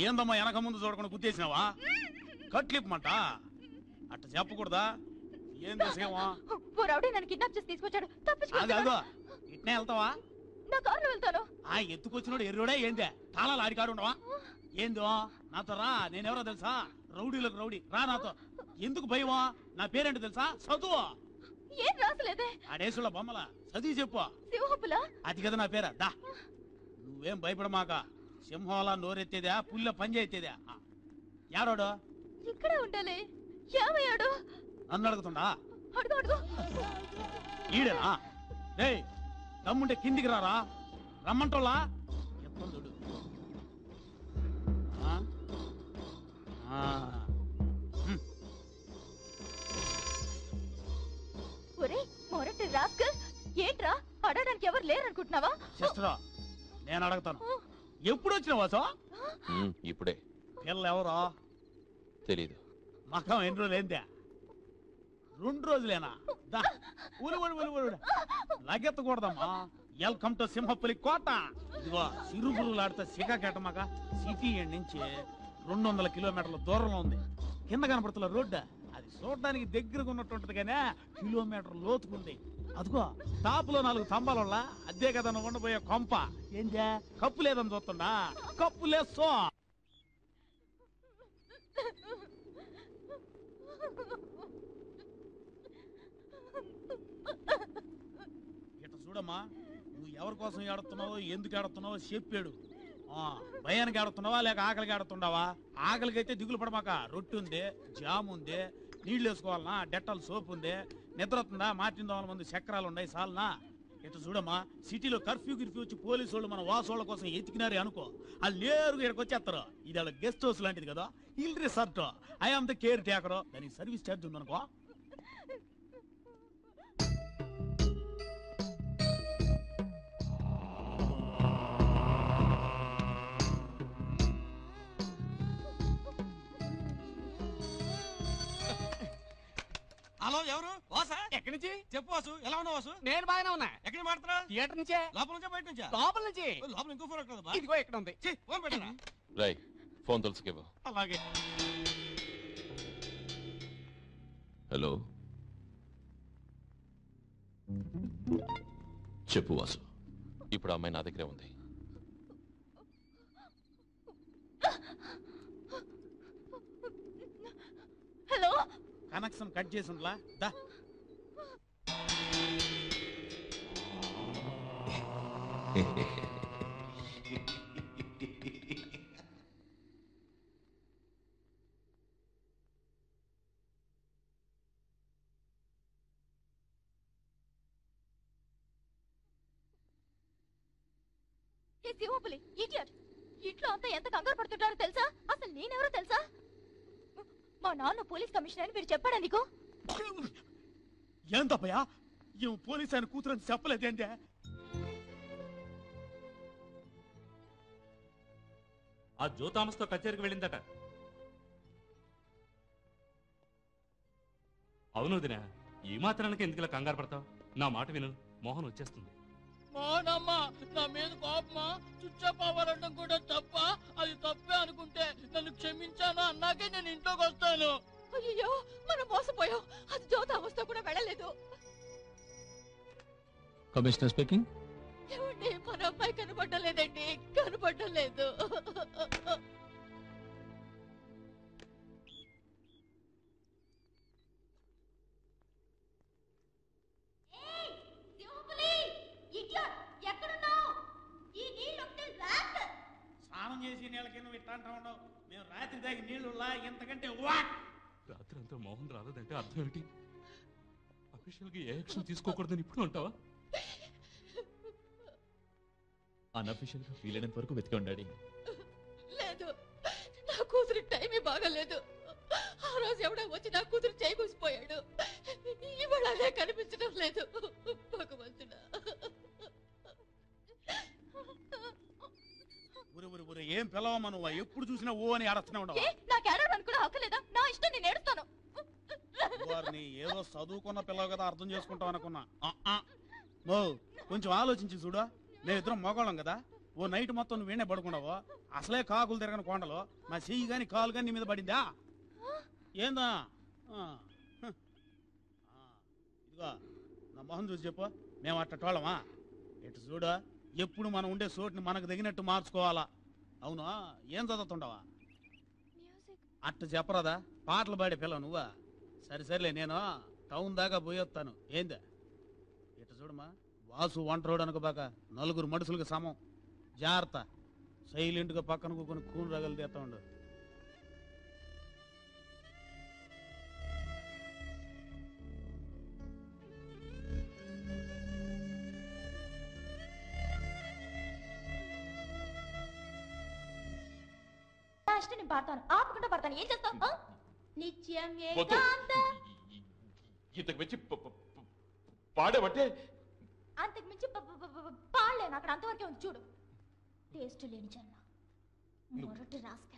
ఏందమ్మా వెనక ముందు చూడకుండా గుద్దేసినావా? కట్లిప్పమంట అట్ట చెప్పకూడదా? ఏం చేసేవా? నన్ను కిడ్నాప్ చేసి తీసుకొచ్చాడు. ఇట్నే వెళ్తావా? నా కారులో వెళ్తాను. ఎత్తుకొచ్చినోడు ఎర్రోడే ఏందే? తాళాలు ఆడికాడు ఉండవా? ఏందో నాతో రా. నేనెవరో తెలుసా? రౌడీలకు రౌడీ. రా నాతో. ఎందుకు భయమా? నా పేరేంటో తెలుసా? చదువు. ఏం రాసలేదే? ఆడేసుల బొమ్మల చదివి చెప్పు. సింహపులా? అది కదా నా పేరా. దా, నువ్వేం భయపడమాక. సింహంలా నోరెత్తేదా, పుల్ల పని చేస్తేదా? యాడోడు? ఇక్కడే ఉండాలి. ఏమయ్యాడు? నన్ను అడుగుతుండా? అడుగు అడుగు. ఈడేనా? రే, దమ్ముంటే కిందికి రారా. రమ్మంటోలా ఎత్తుందుడు. ఒరే మొరటి రాస్కల్, ఏంట్రా అడగడానికి ఎవరు లేరనుకుంటున్నావా? సిస్టరా, నేను అడుగుతాను. ఎప్పుడు వచ్చినావా? సో ఇప్పుడే. పిల్ల ఎవరో తెలీదు. మకం ఎన్ని రోజులు ఏందే? 2 రోజులేనా? లాగెత్తకూడదమ్మా. వెల్కమ్ టు సింహపులి కోట. ఇదిగో సిరుగురులాడితే సికాకెట్టమాక. సిటీ నుంచి 200 కిలోమీటర్ల దూరంలో ఉంది. కింద కనపడుతున్న రోడ్డు అది చూడడానికి దగ్గరగా ఉన్నట్టుంటది కానీ కిలోమీటర్ లోతుకుంది. అదిగో టాపులో 4 స్తంభాల అదే కదా నువ్వు ఉండబోయే కొంప. ఏందే కప్పు లేదని చూస్తుండా? కప్పు లేసో. ఇట్లా చూడమ్మా, నువ్వు ఎవరి కోసం ఏడుతున్నావో ఎందుకు ఏడుతున్నావో చెప్పాడు. భయానికి ఏడుతున్నావా లేక ఆకలికి ఏడుతుండవా? ఆకలికైతే దిగులు పడమాక. రొట్టె ఉంది, జామ్ ఉంది, నీళ్లు వేసుకోవాలనా, డెట్టాల్ సోప్ ఉంది, నిద్ర వస్తుందా, మార్టిన్ దోమల మంది చక్రాలు ఉన్నాయి సాల్నా. ఇట్లా చూడమ్మా, సిటీలో కర్ఫ్యూ వచ్చి పోలీసు వాళ్ళు మన వాసోళ్ళ కోసం ఎతికినారే అనుకో, వాళ్ళు నేరుగా ఇక్కడికి వచ్చేస్తారు. ఇది వాళ్ళ గెస్ట్ హౌస్ లాంటిది కదా, hill resort. I am the caretaker. దానికి సర్వీస్ ఛార్జ్ ఉందనుకో. హలో, ఎవరు? వాసా? ఎక్కడి నుంచి? చెప్పు వాసు, ఎలా ఉన్నావు వాసు? నేను బాగానే ఉన్నా. ఎక్కడి మాట్లాడుతున్నా? థియేటర్ నుంచే. లోపల నుంచా బయట నుంచా? లోపల నుంచి. లోపల ఇంకో ఫోన్ ఎక్కడ? ఇదిగో ఇక్కడ ఉంది. ఫోన్ పెట్టరా. రై, ఫోన్ తెలుసుకేవో. అలాగే. హలో, చెప్పు వాసు. ఇప్పుడు అమ్మాయి నా దగ్గరే ఉంది. హలో, కనెక్షన్ కట్ చేసి ఉండలా. దా, సింహపులి ఇడియట్. ఇంట్లో అంతా ఎంత కంగారు పడుతుంటారో తెలుసా? అసలు నేనెవరో తెలుసా? మా నాన్న పోలీస్ కమిషనర్ అని మీరు చెప్పాడా నీకు? ఏం తప్పయా? ఏం పోలీస్ ఆయన కూతురని చెప్పలేదేంటే? ఆ జ్యోతామస్తో కచేరికి వెళ్ళిందట. అవును వదినా, ఈ మాత్రానికి ఎందుకు కంగారు పడతావు? నా మాట విను, మోహన్ వచ్చేస్తుంది. మోహనమ్మ, నా మీద కోపమా? చుచ్చపోవాలంటాం కూడా తప్ప? అది తప్పే అనుకుంటే నన్ను క్షమించాను అన్నాకే నేను ఇంట్లోకి వస్తాను. అయ్యో, మనం మోసపోయాం. అది జ్యోతామస్తో కూడా వెళ్ళలేదు. Commissioner speaking. ఏమండి, మన అమ్మాయి కనపడలేదండి, కనపడలేదు. స్నానం చేసి నీళ్ళకి నువ్వు ఇట్లా అంటా ఉండవు. మేము రాత్రి దాగి నీళ్లు ఇంతకంటే రాత్రి అంతా మోహన్ రాలేదంటే అర్థం ఏంటి? అఫీషియల్ గా ఏ యాక్షన్ తీసుకోకూడదని ఇప్పుడు అంటావా? అన్అఫీషియల్ గా ఫీల్ అయినంత వరకు వెతికి ఉండాలి. లేదు, నా కూతురి టైమే బాగలేదు. ఆ రోజు ఎవడో వచ్చి నా కూతురు చేయి కూసిపోయాడు. ఇవాళ అదే కనిపించడం లేదు. భగవంతుడా, ఏం పిలవమ్మా నువ్వు? ఎప్పుడు చూసినా ఓ అని ఆడుతూనే ఉండవు. నాకు ఏడవడానికి కూడా హక్కు లేదా? నా ఇష్టం, నేను ఏడుస్తాను. వారిని ఏదో చదువుకున్న పిల్లవు కదా అర్థం చేసుకుంటావు అనుకున్నా. కొంచెం ఆలోచించి చూడు. మేమిద్దరం మగవాళ్ళం కదా, ఓ నైట్ మొత్తం నువ్వు వీణే పడుకున్నావు. అసలే కాకులు తిరగని కొండలు నా చెయ్యి గాని కాలు గాని నీ మీద పడిందా ఏందా? ఇదిగో నా మొహం చూసి చెప్పు, మేము అట్టటోళ్ళమా? ఇటు చూడు, ఎప్పుడు మనం ఉండే చోటుని మనకు తగినట్టు మార్చుకోవాలా. అవును, ఏం చదువుతుండవా? అట్ట చెప్పరాదా? పాటలు పాడే పిల్ల నువ్వా? సరే సరేలే, నేను టౌన్ దాకా పోయొస్తాను. ఏందా? ఇటు చూడమా, వాసు వంటరోడు అనుకోబాక, నలుగురు మనుషులకు సమం. జాగ్రత్త, సైలెంట్గా పక్కన కూకొని కూని రగలు తీస్తా ఉండు. నేను పాడతాను, ఆపకుండా పాడతాను. ఏం చేస్తావు? నిత్యం వద్దు. ఇంతకు మించి పాడేవంటే అంతకు మించి పాడలేను. అక్కడ అంతవరకే ఉంది చూడు. టేస్ట్ లేని జన్మ, మొరటి రాస్కల్.